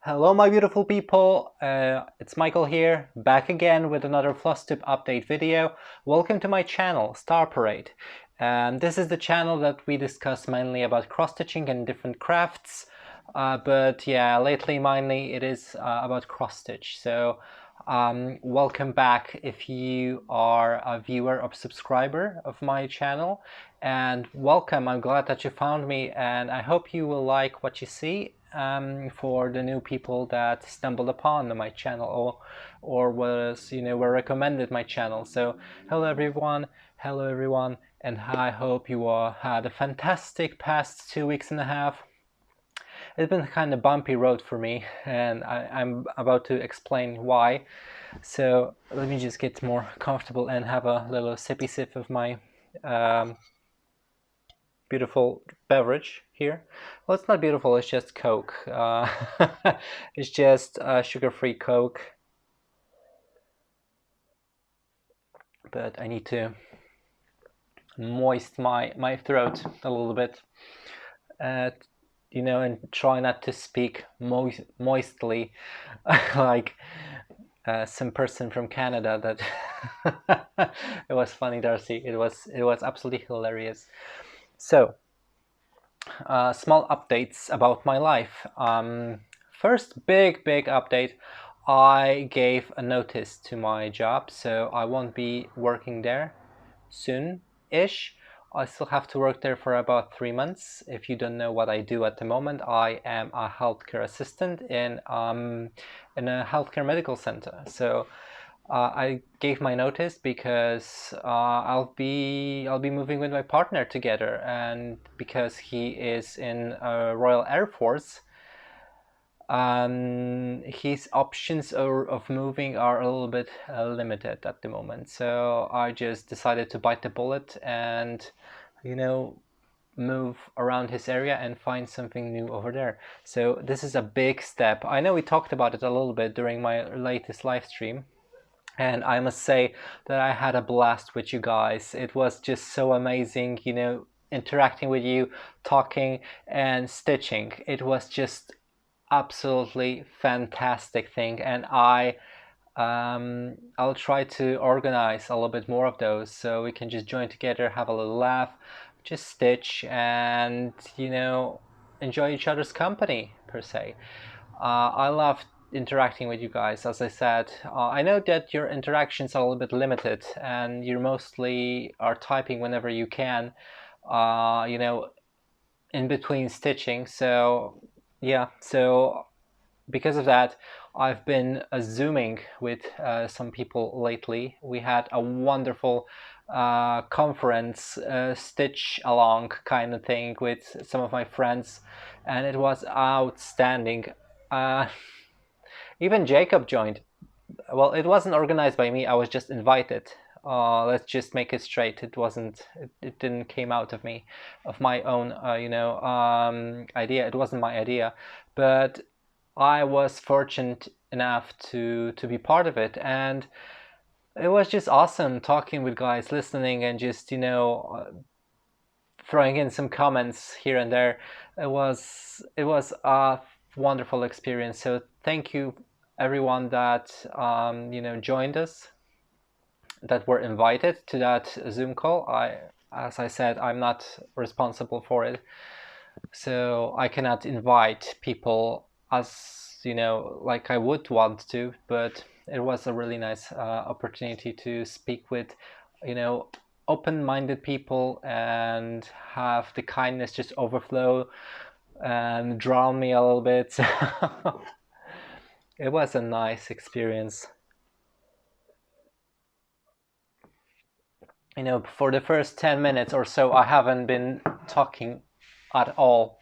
Hello my beautiful people, it's Michael here, back again with another Flosstube update video. Welcome to my channel, Star Parade. This is the channel that we discuss mainly about cross-stitching and different crafts, but yeah, lately mainly it is about cross-stitch. So welcome back if you are a viewer or subscriber of my channel, and welcome. I'm glad that you found me, and I hope you will like what you see. For the new people that stumbled upon my channel or were recommended my channel. So hello everyone, and I hope you all had a fantastic past 2 weeks and a half. It's been kind of bumpy road for me, and I'm about to explain why. So let me just get more comfortable and have a little sippy sip of my beautiful beverage here. Well, it's not beautiful, it's just Coke. It's just sugar-free Coke. But I need to moist my throat a little bit. And try not to speak moistly like some person from Canada that it was funny, Darcy. It was absolutely hilarious. So small updates about my life. First big update, I gave a notice to my job, so I won't be working there soon-ish. I still have to work there for about 3 months. If you don't know what I do at the moment, I am a healthcare assistant in a healthcare medical center. So I gave my notice because I'll be moving with my partner together, and because he is in Royal Air Force, his options of moving are a little bit limited at the moment. So I just decided to bite the bullet and, move around his area and find something new over there. So this is a big step. I know we talked about it a little bit during my latest live stream. And I must say that I had a blast with you guys. It was just so amazing, interacting with you, talking and stitching. It was just absolutely fantastic thing, and I'll try to organize a little bit more of those so we can just join together, have a little laugh, just stitch, and enjoy each other's company per se. I love interacting with you guys. As I said, I know that your interactions are a little bit limited, and you mostly are typing whenever you can, in between stitching. So yeah, so because of that, I've been Zooming with some people lately. We had a wonderful conference, stitch along kind of thing with some of my friends, and it was outstanding. Uh, Even Jacob joined. Well, it wasn't organized by me, I was just invited. Let's just make it straight. It didn't came out of me, of my own, idea. It wasn't my idea, but I was fortunate enough to be part of it, and it was just awesome talking with guys, listening, and just throwing in some comments here and there. It was a wonderful experience. So thank you everyone that joined us, that were invited to that Zoom call. As I said, I'm not responsible for it, so I cannot invite people as like I would want to, but it was a really nice opportunity to speak with open-minded people and have the kindness just overflow and drown me a little bit. It was a nice experience. For the first 10 minutes or so, I haven't been talking at all,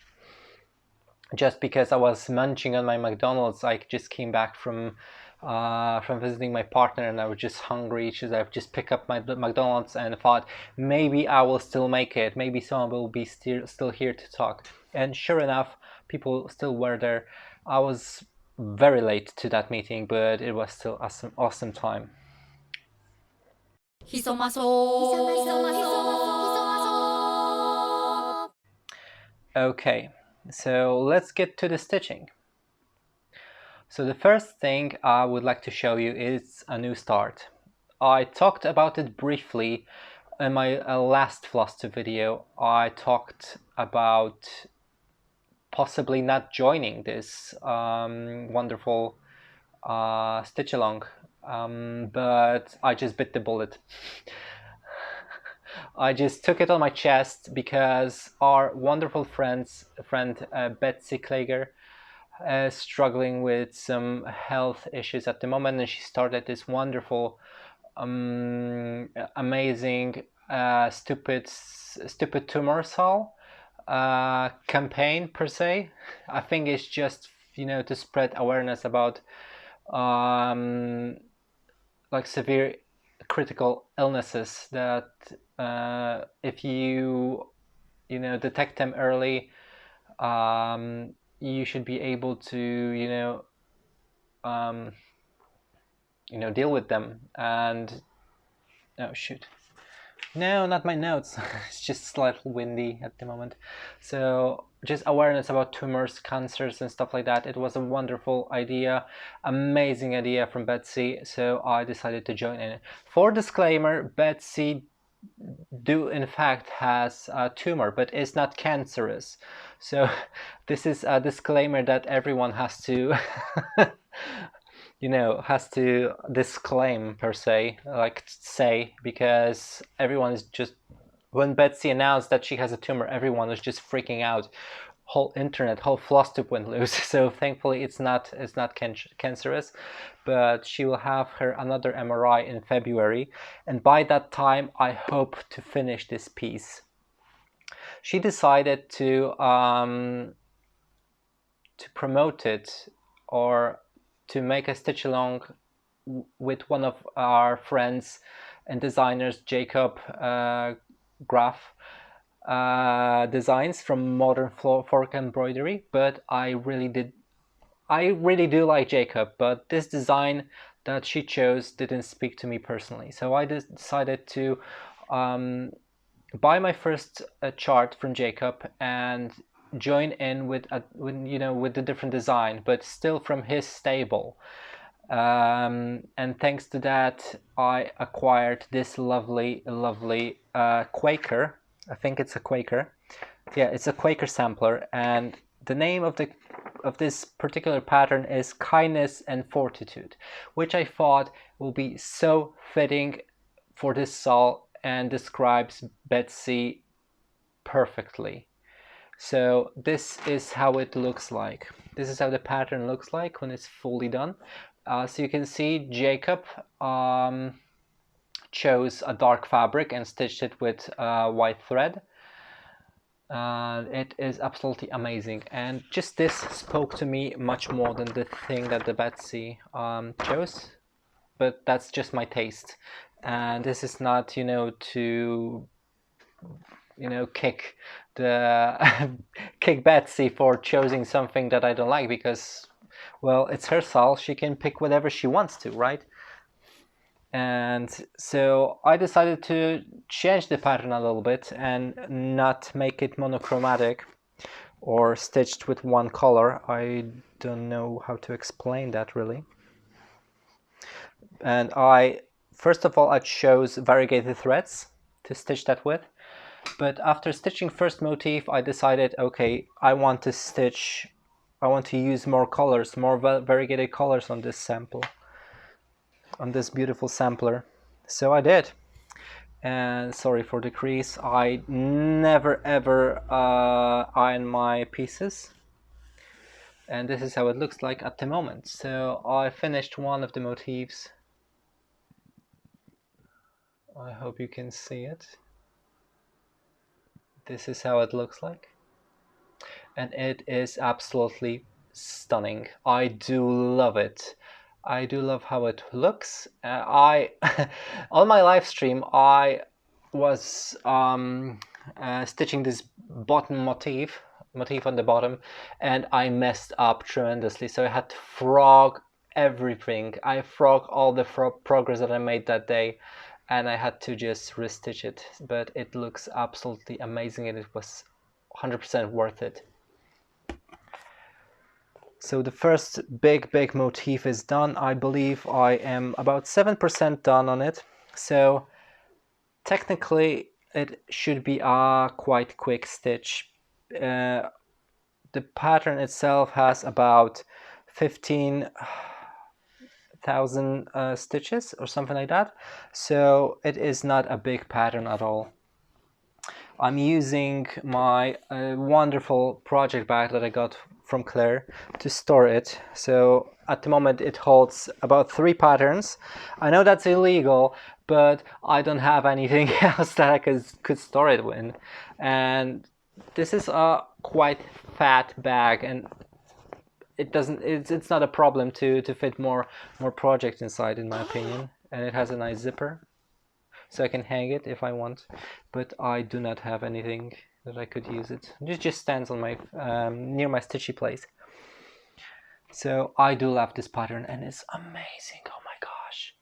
just because I was munching on my McDonald's. I just came back from visiting my partner, and I was just hungry. I've just picked up my McDonald's and thought maybe I will still make it. Maybe someone will be still here to talk. And sure enough, people still were there. I was very late to that meeting, but it was still awesome time. Okay, so let's get to the stitching. So the first thing I would like to show you is a new start. I talked about it briefly in my last Flosstube video. I talked about possibly not joining this wonderful stitch along, but I just bit the bullet. I just took it on my chest because our wonderful friend Betsy Klager struggling with some health issues at the moment, and she started this wonderful, amazing, stupid tumor sol campaign per se. I think it's just, you know, to spread awareness about like severe critical illnesses that if you know, detect them early, you should be able to, deal with them. And oh shoot, no, not my notes. It's just slightly windy at the moment. So just awareness about tumors, cancers, and stuff like that. It was a wonderful idea, amazing idea from Betsy. So I decided to join in. For disclaimer, Betsy in fact has a tumor, but it's not cancerous. So this is a disclaimer that everyone has to has to disclaim per se, like say, because everyone is just, when Betsy announced that she has a tumor, everyone was just freaking out. Whole internet, whole Flosstube went loose. So thankfully it's not cancerous, but she will have her another MRI in February, and by that time I hope to finish this piece. She decided to promote it, or to make a stitch along with one of our friends and designers, Jacob Graf designs from Modern Fork Embroidery. But I really do like Jacob, but this design that she chose didn't speak to me personally. So I decided to buy my first chart from Jacob and join in with the different design, but still from his stable. And thanks to that, I acquired this lovely Quaker. I think it's a Quaker. Yeah, it's a Quaker sampler, and the name of this particular pattern is Kindness and Fortitude, which I thought will be so fitting for this sol and describes Betsy perfectly. So this is how it looks like. This is how the pattern looks like when it's fully done. So you can see Jacob chose a dark fabric and stitched it with white thread. It is absolutely amazing, and just this spoke to me much more than the thing that the Betsy chose. But that's just my taste, and this is not, to kick kick Betsy for choosing something that I don't like, because, well, it's her sol. She can pick whatever she wants to, right? And so I decided to change the pattern a little bit and not make it monochromatic or stitched with one color. I don't know how to explain that really. And first of all, I chose variegated threads to stitch that with. But after stitching first motif, I decided, okay, I want to use more colors, more variegated colors on this sample, on this beautiful sampler. So I did. And sorry for the crease. I never ever iron my pieces. And this is how it looks like at the moment. So I finished one of the motifs. I hope you can see it. This is how it looks like. And it is absolutely stunning. I do love it. I do love how it looks. On my live stream, I was stitching this bottom motif on the bottom, and I messed up tremendously. So I had to frog everything. I frog all the progress that I made that day, and I had to just restitch it. But it looks absolutely amazing, and it was 100% worth it. So the first big motif is done. I believe I am about 7% done on it. So technically it should be a quite quick stitch. The pattern itself has about 15,000 stitches or something like that. So it is not a big pattern at all. I'm using my wonderful project bag that I got from Claire to store it. So at the moment it holds about 3 patterns. I know that's illegal, but I don't have anything else that I could store it in. And this is a quite fat bag, and it's not a problem to fit more projects inside, in my opinion. And it has a nice zipper, so I can hang it if I want, but I do not have anything that I could use it. It just stands on my near my stitchy place. So I do love this pattern, and it's amazing. Oh my gosh,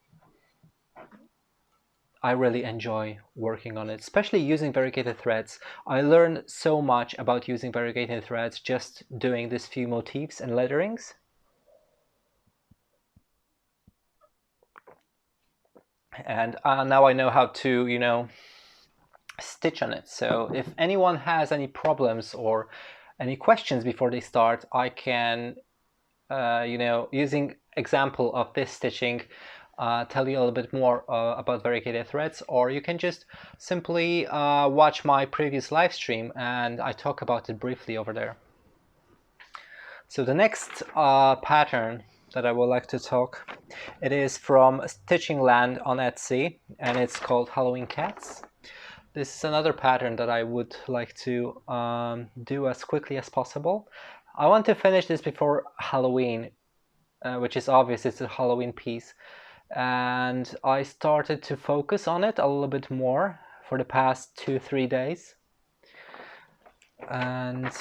I really enjoy working on it, especially using variegated threads. I learned so much about using variegated threads just doing these few motifs and letterings. And now I know how to, you know, stitch on it. So if anyone has any problems or any questions before they start, I can, you know, using example of this stitching, tell you a little bit more about variegated threads, or you can just simply watch my previous live stream and I talk about it briefly over there. So the next pattern that I would like to talk, it is from Stitching Land on Etsy, and it's called Halloween Cats. This is another pattern that I would like to do as quickly as possible. I want to finish this before Halloween, which is obvious, it's a Halloween piece. And I started to focus on it a little bit more for the past 2-3 days. And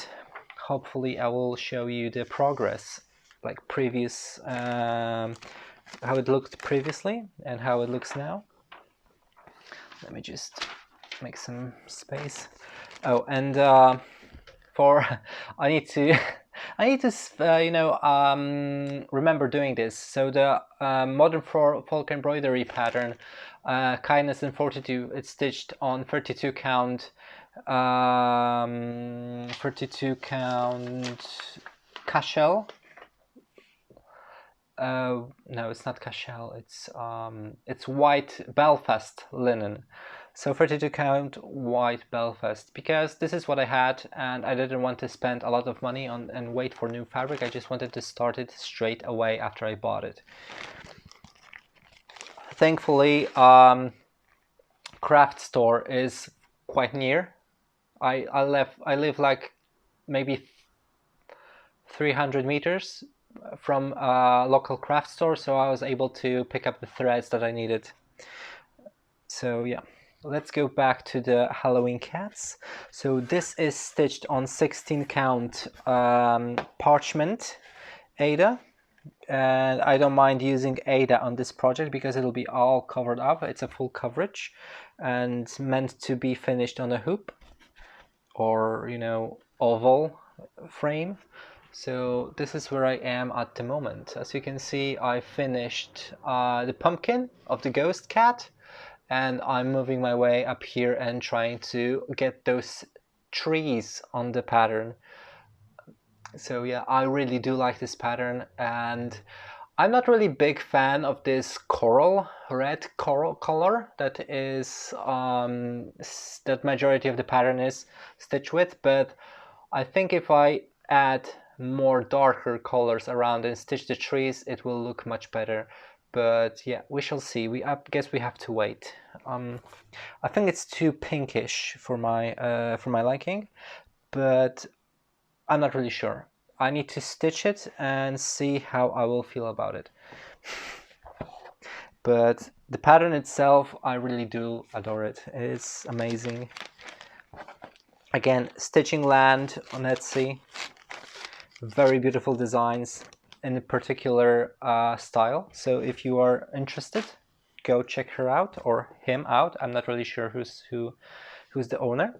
hopefully I will show you the progress, like previous, how it looked previously and how it looks now. Let me just make some space. Oh, and I need to you know, remember doing this. So the modern folk embroidery pattern, kindness and fortitude, it's stitched on 32 count 32 count cashel. No, it's not cashel, it's white Belfast linen. So 32 count white Belfast, because this is what I had and I didn't want to spend a lot of money on and wait for new fabric. I just wanted to start it straight away after I bought it. Thankfully, craft store is quite near. I live like maybe 300 meters from a local craft store, so I was able to pick up the threads that I needed. So yeah, let's go back to the Halloween cats. So this is stitched on 16 count parchment Ada, and I don't mind using Ada on this project because it'll be all covered up. It's a full coverage and meant to be finished on a hoop or, you know, oval frame. So this is where I am at the moment. As you can see, I finished the pumpkin of the ghost cat, and I'm moving my way up here and trying to get those trees on the pattern. So yeah, I really do like this pattern, and I'm not really big fan of this coral, red coral color that is that majority of the pattern is stitched with, but I think if I add more darker colors around and stitch the trees, it will look much better. But yeah, we shall see. I guess we have to wait. I think it's too pinkish for my liking, but I'm not really sure. I need to stitch it and see how I will feel about it. But the pattern itself, I really do adore it. It's amazing. Again, Stitching Land on Etsy. Very beautiful designs in a particular style. So if you are interested, go check her out or him out. I'm not really sure who's the owner.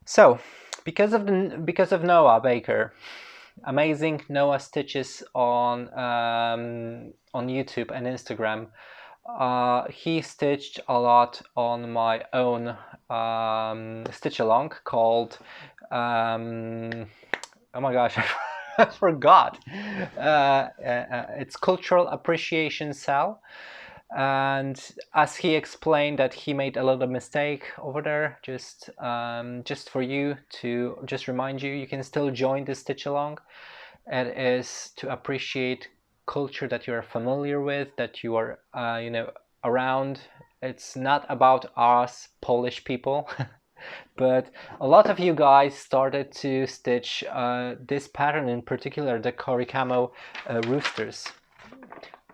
So because of Noah Baker, amazing Noah Stitches on YouTube and Instagram. He stitched a lot on my own stitch along called oh my gosh, I forgot. It's Cultural Appreciationsal. And as he explained that he made a little mistake over there, just for you to just remind you, you can still join the stitch along. It is to appreciate culture that you are familiar with, that you are around. It's not about us Polish people. But a lot of you guys started to stitch this pattern, in particular the Korikamo roosters.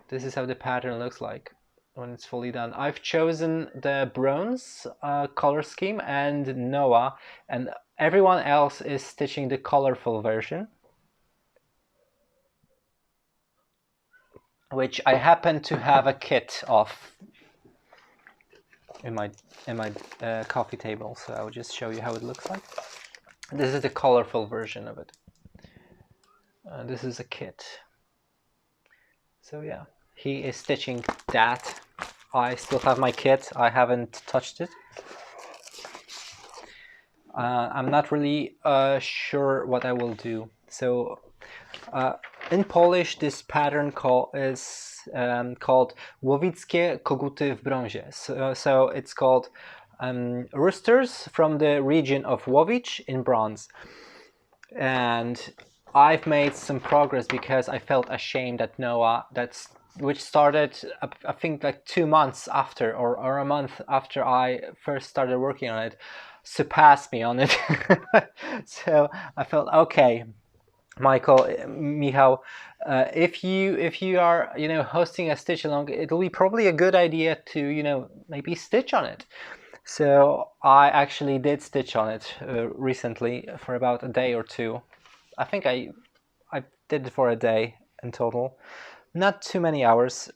This is how the pattern looks like when it's fully done. I've chosen the bronze color scheme and Noah, and everyone else is stitching the colorful version, which I happen to have a kit of in my coffee table, so I'll just show you how it looks like. This is the colorful version of it. This is a kit. So yeah, he is stitching that. I still have my kit. I haven't touched it. I'm not really sure what I will do. So in Polish, this pattern is called Łowickie koguty w brązie. So it's called roosters from the region of Łowicz in bronze. And I've made some progress because I felt ashamed that Noah, which started I think like 2 months after, or a month after I first started working on it, surpassed me on it. So I felt, okay, Michał, if you are hosting a stitch along, it'll be probably a good idea to maybe stitch on it. So I actually did stitch on it recently for about a day or two. I think I did it for a day in total, not too many hours.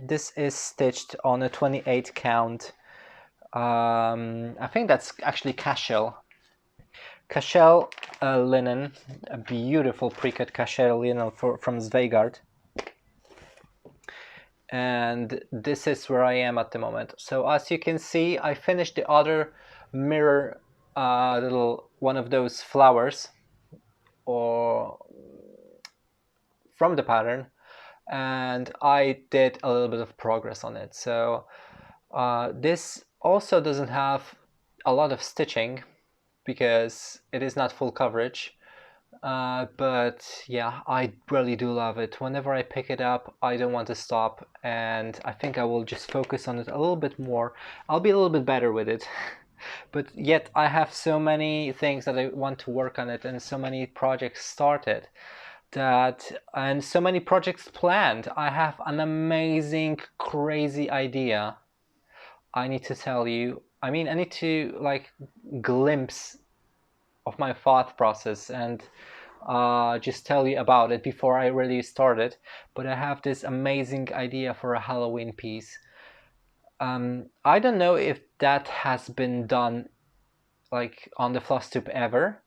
This is stitched on a 28 count. I think that's actually cashel linen, a beautiful pre-cut cashel linen from Zweigart. And this is where I am at the moment. So as you can see, I finished the other mirror little one of those flowers or from the pattern, and I did a little bit of progress on it. So this also doesn't have a lot of stitching because it is not full coverage. But yeah, I really do love it. Whenever I pick it up, I don't want to stop, and I think I will just focus on it a little bit more. I'll be a little bit better with it. But yet I have so many things that I want to work on it, and so many projects started and so many projects planned. I have an amazing, crazy idea. I need to tell you. I mean, I need to glimpse of my thought process and just tell you about it before I really started. But I have this amazing idea for a Halloween piece. I don't know if that has been done on the Flosstube ever.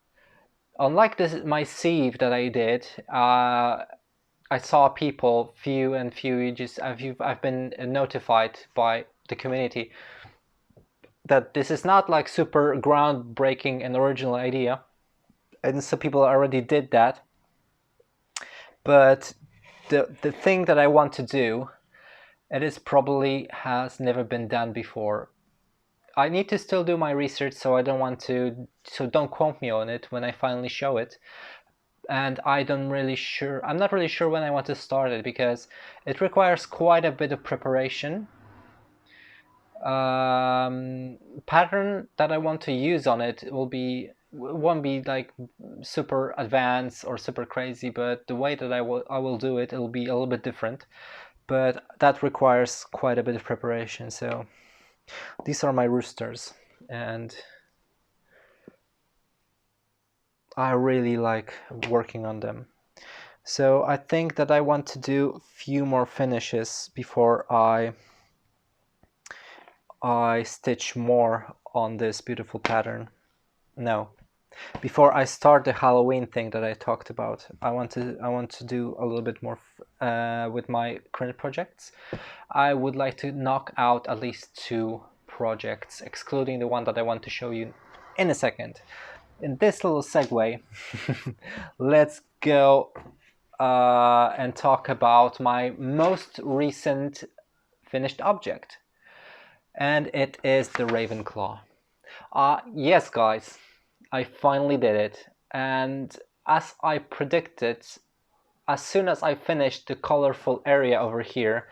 Unlike my sieve that I did, I saw people I've been notified by the community that this is not super groundbreaking and original idea, and some people already did that. But the thing that I want to do, it is probably has never been done before. I need to still do my research, so don't quote me on it when I finally show it. And I'm not really sure when I want to start it, because it requires quite a bit of preparation. Pattern that I want to use on it won't be super advanced or super crazy, but the way that I will do it, it'll be a little bit different. But that requires quite a bit of preparation. So these are my roosters, and I really like working on them. So I think that I want to do a few more finishes before I stitch more on this beautiful pattern. No, before I start the Halloween thing that I talked about, I want to do a little bit more with my current projects. I would like to knock out at least 2 projects, excluding the one that I want to show you in a second. In this little segue, let's go and talk about my most recent finished object, and it is the ravenclaw. Yes, guys, I finally did it, and as I predicted, as soon as I finished the colorful area over here,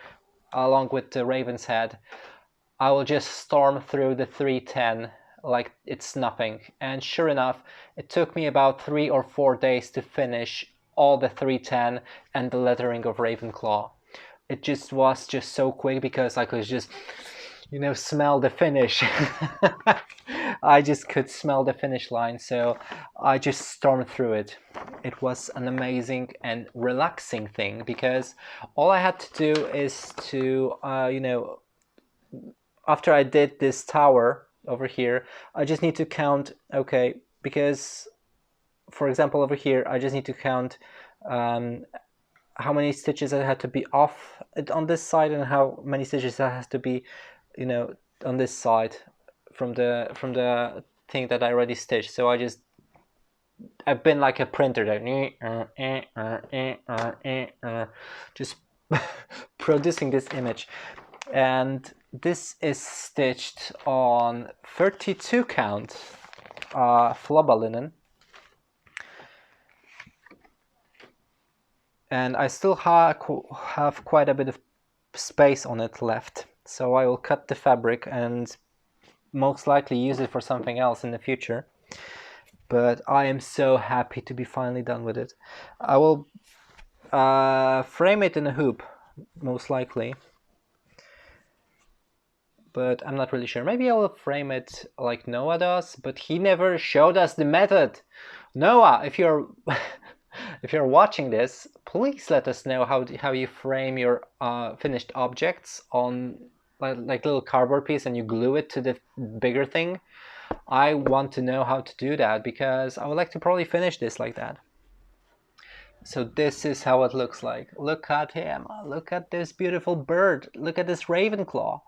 along with the raven's head, I will just storm through the 310 like it's nothing. And sure enough, it took me about 3 or 4 days to finish all the 310 and the lettering of Ravenclaw. It just was just so quick because I could just, you know, smell the finish. I just could smell the finish line, so I just stormed through it. It was an amazing and relaxing thing because all I had to do is to, you know, after I did this tower over here, I just need to count, okay, because, for example, over here, I just need to count how many stitches I had to be off on this side and how many stitches I have to be, you know, on this side from the thing that I already stitched. So I've been like a printer that just producing this image, and this is stitched on 32 count flobber linen, and I still have quite a bit of space on it left, so I will cut the fabric and most likely use it for something else in the future. But I am so happy to be finally done with it. I will frame it in a hoop, most likely, but I'm not really sure. Maybe I will frame it like Noah does, but he never showed us the method. Noah, if you're if you're watching this, please let us know how you frame your finished objects on like little cardboard piece and you glue it to the bigger thing. I want to know how to do that because I would like to probably finish this like that. So this is how it looks like. Look at him. Look at this beautiful bird. Look at this Ravenclaw.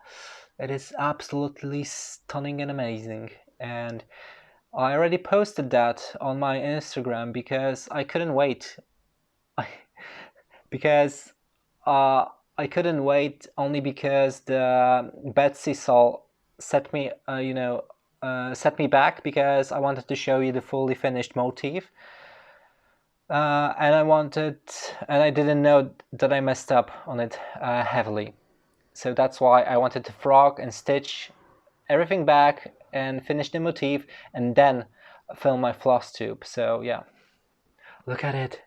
It is absolutely stunning and amazing. And I already posted that on my Instagram because I couldn't wait. because I couldn't wait only because the Betsy set me, set me back because I wanted to show you the fully finished motif. And I didn't know that I messed up on it heavily. So that's why I wanted to frog and stitch everything back and finish the motif and then film my Flosstube. So yeah, look at it.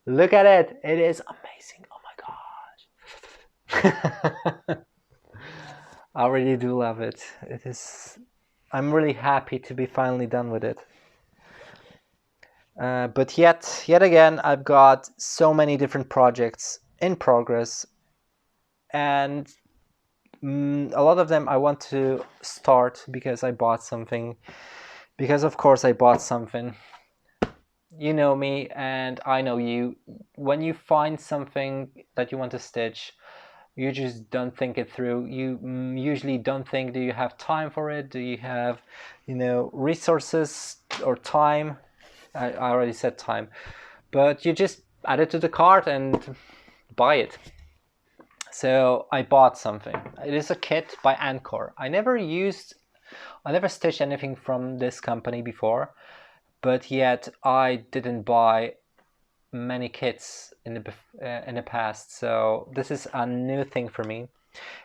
Look at it. It is amazing. Oh my gosh. I really do love it. It is. I'm really happy to be finally done with it. But yet again, I've got so many different projects in progress, and a lot of them I want to start because I bought something. Because of course I bought something. You know me and I know you. When you find something that you want to stitch, you just don't think it through. You usually don't think, do you have time for it? Do you have, resources or time? I already said time. But you just add it to the cart and buy it. So I bought something. It is a kit by Anchor. I never stitched anything from this company before, but yet I didn't buy many kits in the past. So this is a new thing for me,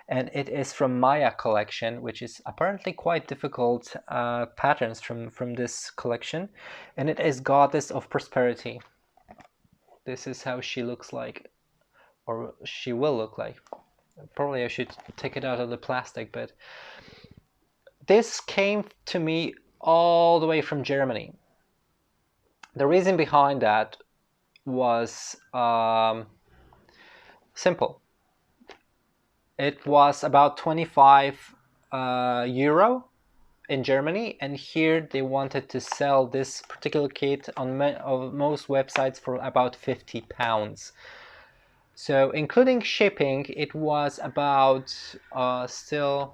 and it is from Maya collection, which is apparently quite difficult patterns from this collection, and it is Goddess of Prosperity. This is how she looks like, or she will look like. Probably I should take it out of the plastic, but this came to me all the way from Germany. The reason behind that was simple. It was about 25 euro in Germany, and here they wanted to sell this particular kit on most websites for about £50. So including shipping, it was about still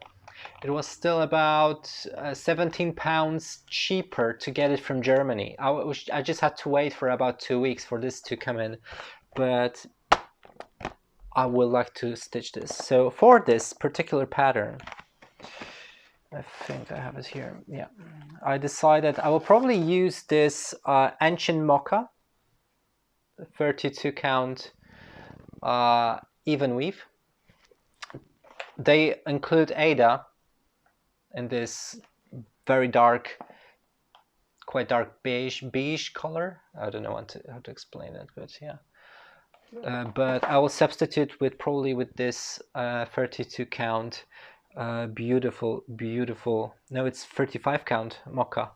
about £17 cheaper to get it from Germany. I just had to wait for about 2 weeks for this to come in, but I would like to stitch this. So for this particular pattern, I think I have it here. Yeah, I decided I will probably use this ancient mocha, 32 count even weave. They include Ada in this very dark, quite dark beige color. I don't know how to explain it, but yeah. But I will substitute with probably with this 32 count beautiful, no, it's 35 count mocha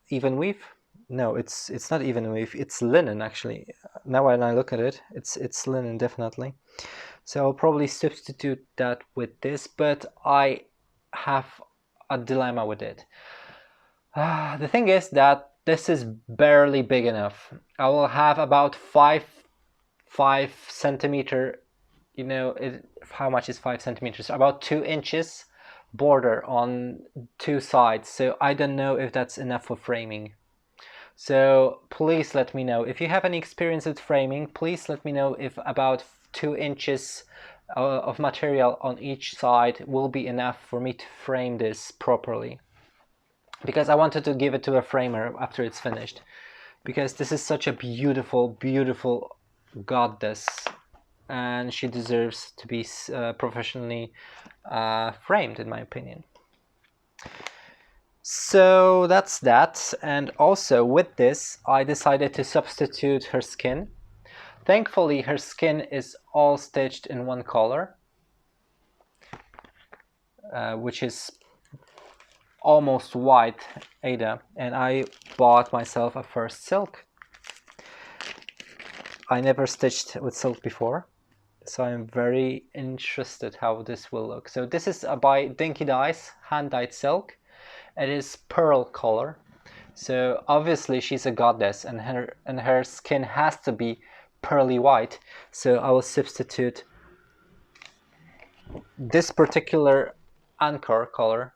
even weave. No, it's not even weave, it's linen actually. Now when I look at it, it's linen definitely. So I'll probably substitute that with this, but I have a dilemma with it. The thing is that this is barely big enough. I will have about 5 centimeter, you know, how much is 5 centimeters? About 2 inches border on 2 sides. So I don't know if that's enough for framing. So please let me know if you have any experience with framing. Please let me know if about 2 inches of material on each side will be enough for me to frame this properly, because I wanted to give it to a framer after it's finished, because this is such a beautiful goddess and she deserves to be professionally framed, in my opinion. So that's that. And also with this I decided to substitute her skin. Thankfully her skin is all stitched in one color, which is almost white Ada, and I bought myself a first silk. I never stitched with silk before, so I'm very interested how this will look. So this is by Dinky Dyes, hand-dyed silk. It is pearl color, so obviously she's a goddess and her skin has to be pearly white. So I will substitute this particular anchor color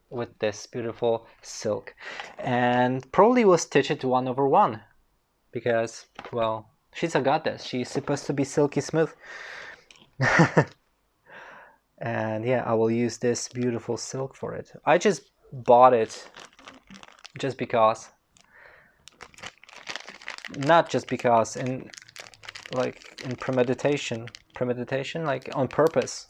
with this beautiful silk, and probably will stitch it 1/1 because, well, she's a goddess. She's supposed to be silky smooth. And yeah, I will use this beautiful silk for it. I just bought it just because, not just because, in premeditation, like on purpose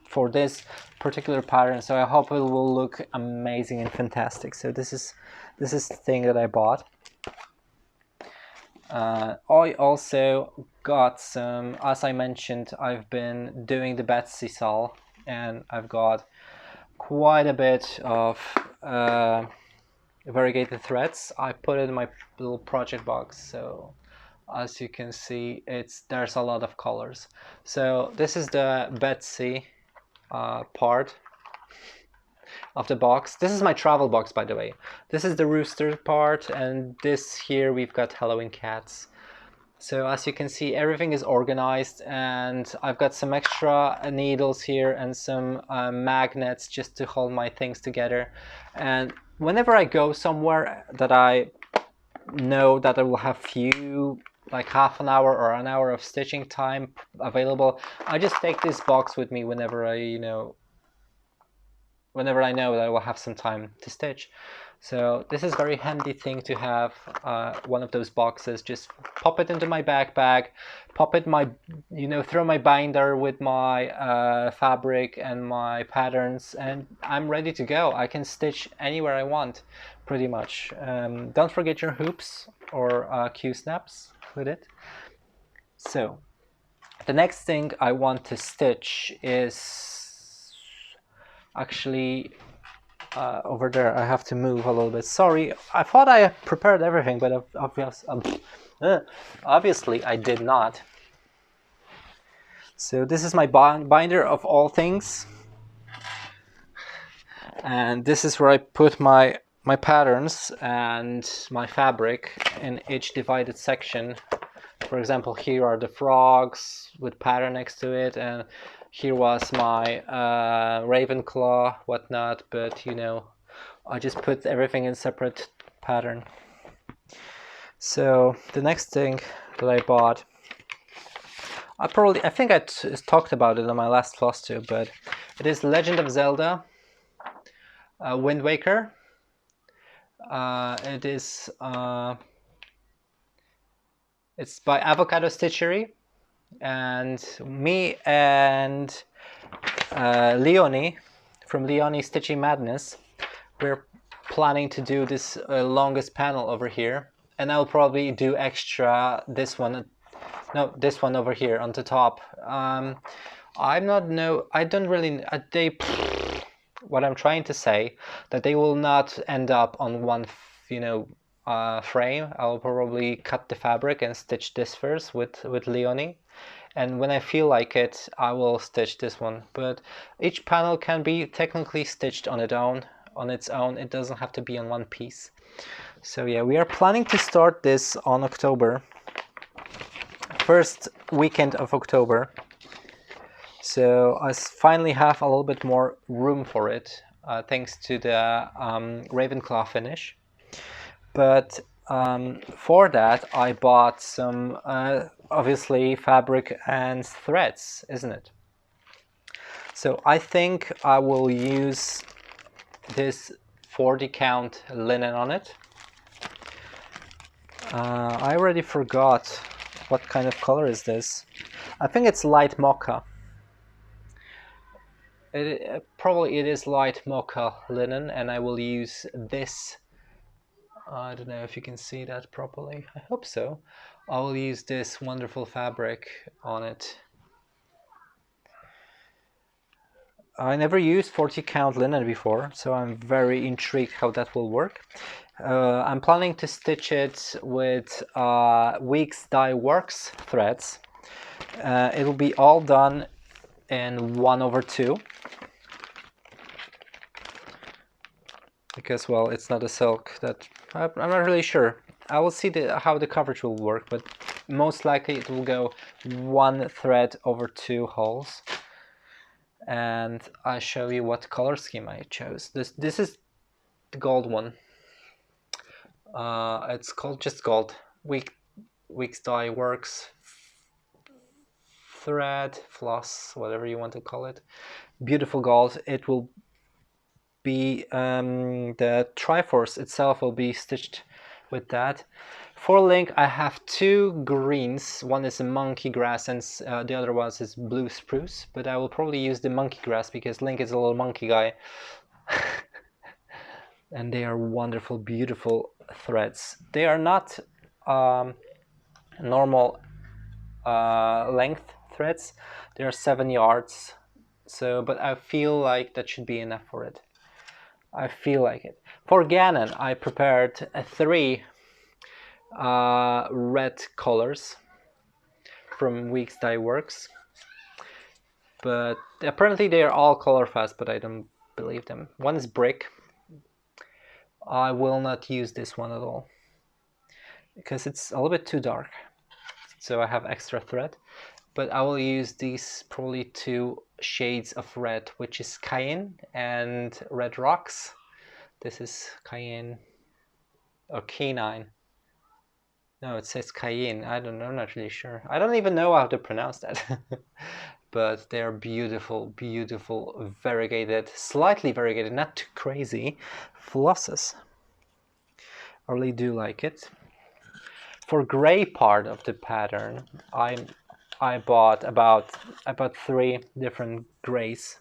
for this particular pattern. So I hope it will look amazing and fantastic. So this is the thing that I bought. I also got some, as I mentioned, I've been doing the Betsy saw, and I've got quite a bit of variegated threads. I put it in my little project box, so as you can see, there's a lot of colors. So this is the Betsy part of the box. This is my travel box, by the way. This is the rooster part, and this here we've got Halloween cats. So as you can see, everything is organized, and I've got some extra needles here and some magnets just to hold my things together. And whenever I go somewhere that I know that I will have few, like half an hour or an hour of stitching time available, I just take this box with me whenever I know that I will have some time to stitch. So this is very handy thing to have, one of those boxes. Just pop it into my backpack, pop it throw my binder with my fabric and my patterns, and I'm ready to go. I can stitch anywhere I want, pretty much. Don't forget your hoops or Q-snaps with it. So the next thing I want to stitch is actually over there. I have to move a little bit. Sorry, I thought I prepared everything, but obviously I did not. So this is my binder of all things. and this is where I put my patterns and my fabric in each divided section. For example, here are the frogs with pattern next to it, and here was my ravenclaw, whatnot, but you know, I just put everything in separate pattern. So the next thing that I bought, I think I talked about it on my last Flosstube, but it is Legend of Zelda Wind Waker. It's by Avocado Stitchery, and me and Leonie from Leonie Stitching Madness, we're planning to do this longest panel over here, and I'll probably do extra this one over here on the top. I don't really what I'm trying to say, that they will not end up on one frame. I'll probably cut the fabric and stitch this first with Leonie, and when I feel like it, I will stitch this one. But each panel can be technically stitched on its own. It doesn't have to be on one piece. So yeah, we are planning to start this on October, first weekend of October. So I finally have a little bit more room for it, thanks to the ravenclaw finish. But for that, I bought some, obviously, fabric and threads, isn't it? So I think I will use this 40 count linen on it. I already forgot what kind of color is this. I think it's light mocha. Probably it is light mocha linen, and I will use this. I don't know if you can see that properly. I hope so. I will use this wonderful fabric on it. I never used 40 count linen before, so I'm very intrigued how that will work. I'm planning to stitch it with Weeks Dye Works threads. It will be all done in 1/2. Because, well, it's not a silk. That I'm not really sure. I will see how the coverage will work, but most likely it will go 1 thread over 2 holes. And I'll show you what color scheme I chose. This is the gold one. It's called just gold. Weeks Dye Works thread, floss, whatever you want to call it. Beautiful gold. It will be the Triforce itself will be stitched with that. For link, I have 2 greens. One is a monkey grass, and the other one is blue spruce. But I will probably use the monkey grass because Link is a little monkey guy. And they are wonderful, beautiful threads. They are not normal length threads. They are 7 yards. So, but I feel like that should be enough for it. I feel like it. For Ganon, I prepared 3 red colors from Weeks Dye Works. But apparently they are all color fast, but I don't believe them. One is brick. I will not use this one at all because it's a little bit too dark. So I have extra thread. But I will use these probably 2 shades of red, which is Cayenne and Red Rocks. This is Cayenne or Canine. No, it says Cayenne. I don't know, I'm not really sure. I don't even know how to pronounce that. But they're beautiful, beautiful, variegated, slightly variegated, not too crazy flosses. I really do like it. For gray part of the pattern, I bought about 3 different grays.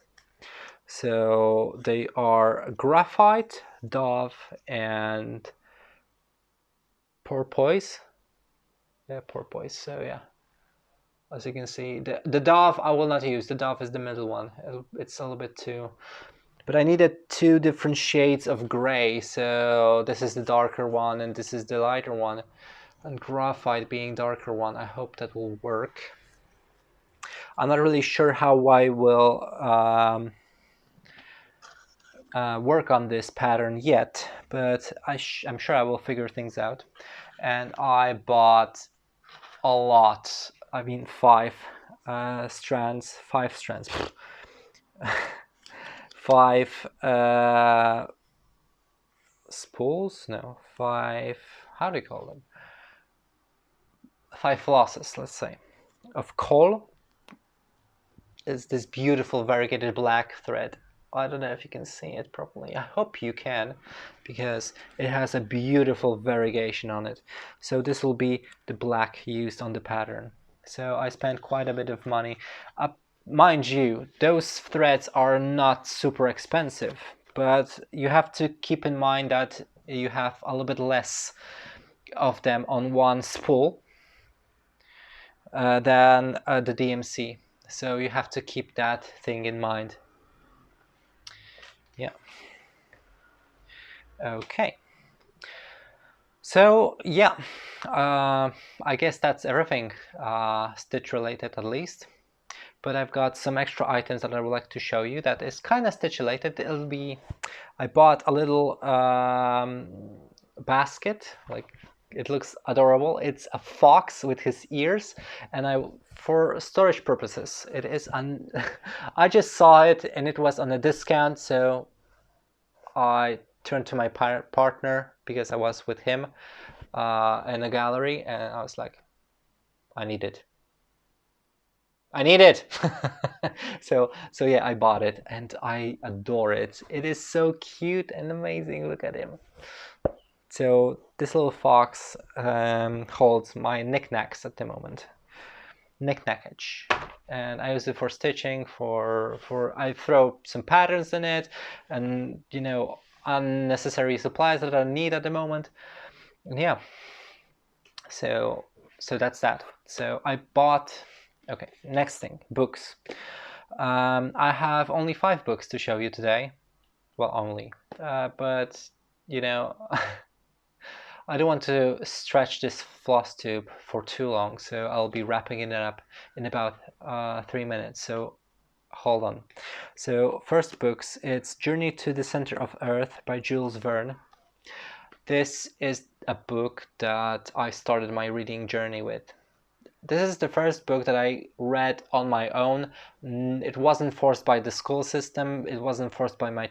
So they are graphite, dove, and porpoise. Yeah, porpoise. So yeah, as you can see, the dove I will not use. The dove is the middle one. It's a little bit too. But I needed 2 different shades of gray. So this is the darker one, and this is the lighter one. And graphite being darker one. I hope that will work. I'm not really sure how I will work on this pattern yet, but I'm sure I will figure things out. And I bought a lot. I mean, five strands, five spools. No, five. How do you call them? Five flosses, let's say, of coal. Is this beautiful variegated black thread. I don't know if you can see it properly. I hope you can, because it has a beautiful variegation on it. So this will be the black used on the pattern. So I spent quite a bit of money. Mind you, those threads are not super expensive, but you have to keep in mind that you have a little bit less of them on one spool than the DMC. So you have to keep that thing in mind. Yeah. Okay. So yeah, I guess that's everything stitch related, at least. But I've got some extra items that I would like to show you that is kind of stitch related. It'll be, I bought a little basket, like it looks adorable. It's a fox with his ears, and for storage purposes, it is I just saw it and it was on a discount, so I turned to my partner, because I was with him in a gallery, and I was like, I need it. So yeah, I bought it and I adore it. It is so cute and amazing. Look at him. So this little fox holds my knickknacks at the moment. Knickknackage. And I use it for stitching, I throw some patterns in it, and unnecessary supplies that I need at the moment. And yeah, so that's that. So I bought, okay, next thing, books. I have only 5 books to show you today. Well, only, but I don't want to stretch this Flosstube for too long, so I'll be wrapping it up in about 3 minutes. So hold on. So first books, it's Journey to the Center of Earth by Jules Verne. This is a book that I started my reading journey with. This is the first book that I read on my own. It wasn't forced by the school system. It wasn't forced by my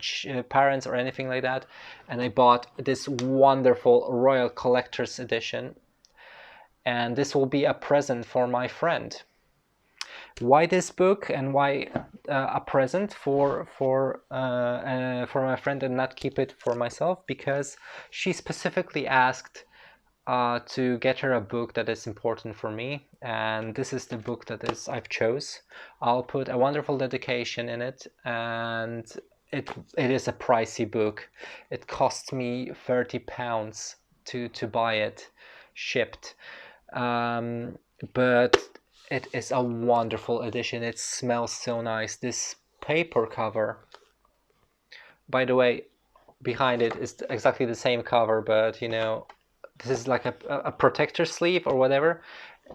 parents or anything like that. And I bought this wonderful Royal Collector's Edition. And this will be a present for my friend. Why this book, and why a present for my friend and not keep it for myself? Because she specifically asked to get her a book that is important for me, and this is the book that I've chose. I'll put a wonderful dedication in it, and it is a pricey book. It cost me £30 to buy it shipped, but it is a wonderful edition. It smells so nice. This paper cover, by the way, behind it is exactly the same cover, but this is like a protector sleeve or whatever.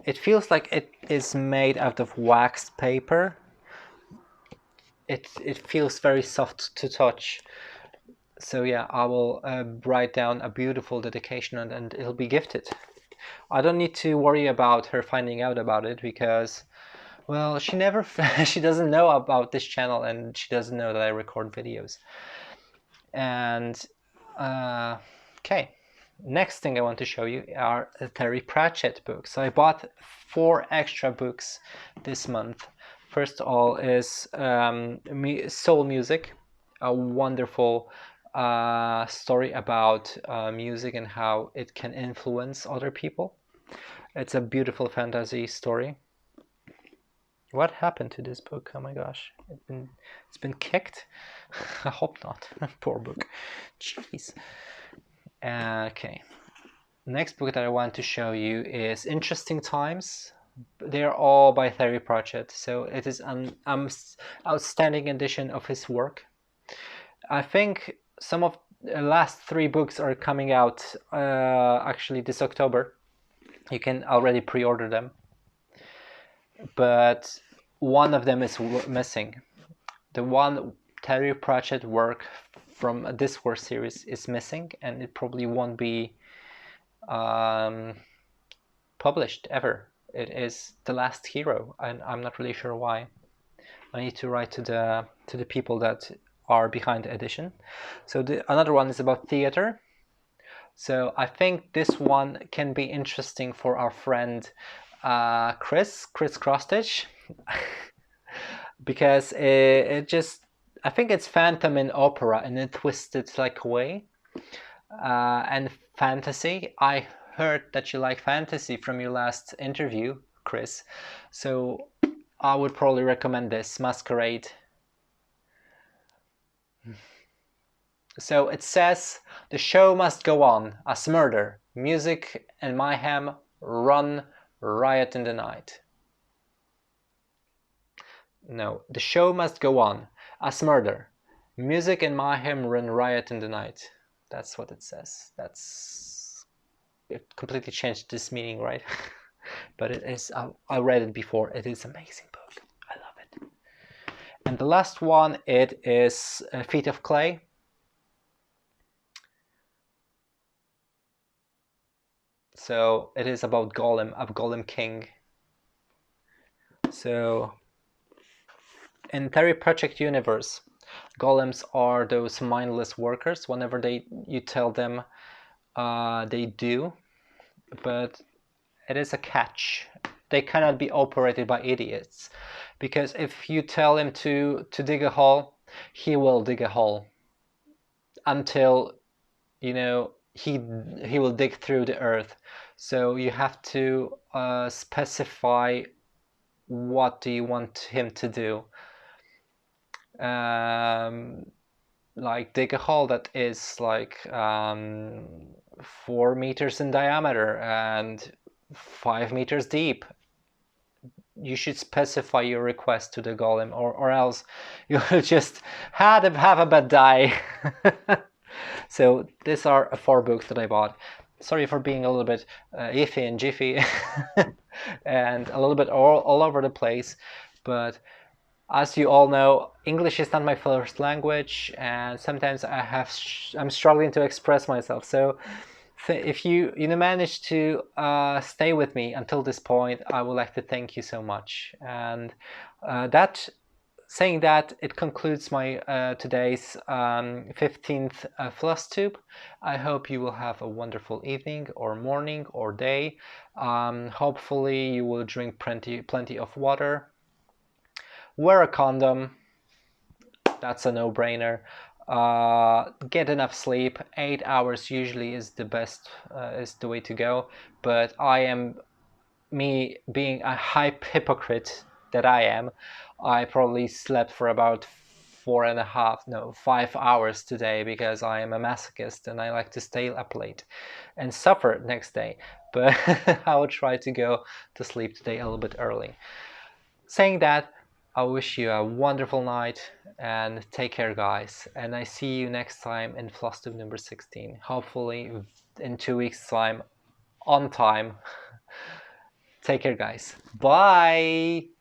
It feels like it is made out of waxed paper. It feels very soft to touch. So yeah, I will write down a beautiful dedication, and it'll be gifted. I don't need to worry about her finding out about it, because, well, she doesn't know about this channel, and she doesn't know that I record videos. And okay. Next thing I want to show you are Terry Pratchett books. So I bought 4 extra books this month. First of all is Soul Music, a wonderful story about music and how it can influence other people. It's a beautiful fantasy story. What happened to this book? Oh my gosh, it's been kicked. I hope not. Poor book. Jeez. Okay. Next book that I want to show you is Interesting Times. They're all by Terry Pratchett, so it is an outstanding edition of his work. I think some of the last 3 books are coming out actually this October. You can already pre-order them, but one of them is missing. The one Terry Pratchett work from a Discourse series is missing, and it probably won't be published ever. It is The Last Hero, and I'm not really sure why. I need to write to the people that are behind the edition. So another one is about theater. So I think this one can be interesting for our friend Chris Crossstitch, because it just, I think it's Phantom in opera in a twisted like way, and fantasy. I heard that you like fantasy from your last interview, Chris, so I would probably recommend this, Masquerade. So it says, the show must go on, as murder, music and mayhem run riot in the night. No, the show must go on, as murder, music and mayhem run riot in the night. That's what it says. It completely changed this meaning, right? But it is, I read it before, it is an amazing book. I love it. And the last one, it is Feet of Clay. So it is about Golem, a Golem King. So in Terry Project universe, golems are those mindless workers. Whenever you tell them, they do, but it is a catch. They cannot be operated by idiots, because if you tell him to dig a hole, he will dig a hole until, you know, he will dig through the earth. So you have to specify what do you want him to do. Like dig a hole that is like 4 meters in diameter and 5 meters deep. You should specify your request to the golem, or else you'll just have a bad day. So these are 4 books that I bought. Sorry for being a little bit iffy and jiffy and a little bit all over the place, but as you all know, English is not my first language, and sometimes I'm struggling to express myself. So if you managed to stay with me until this point, I would like to thank you so much. And saying that, it concludes my today's 15th Flosstube. I hope you will have a wonderful evening or morning or day. Hopefully you will drink plenty of water. Wear a condom. That's a no-brainer. Get enough sleep. 8 hours usually is the best, is the way to go. But me being a hypocrite that I am, I probably slept for about 5 hours today, because I am a masochist and I like to stay up late and suffer next day. But I will try to go to sleep today a little bit early. Saying that, I wish you a wonderful night and take care, guys. And I see you next time in Flosstube number 16. Hopefully in 2 weeks' time, on time. Take care, guys. Bye.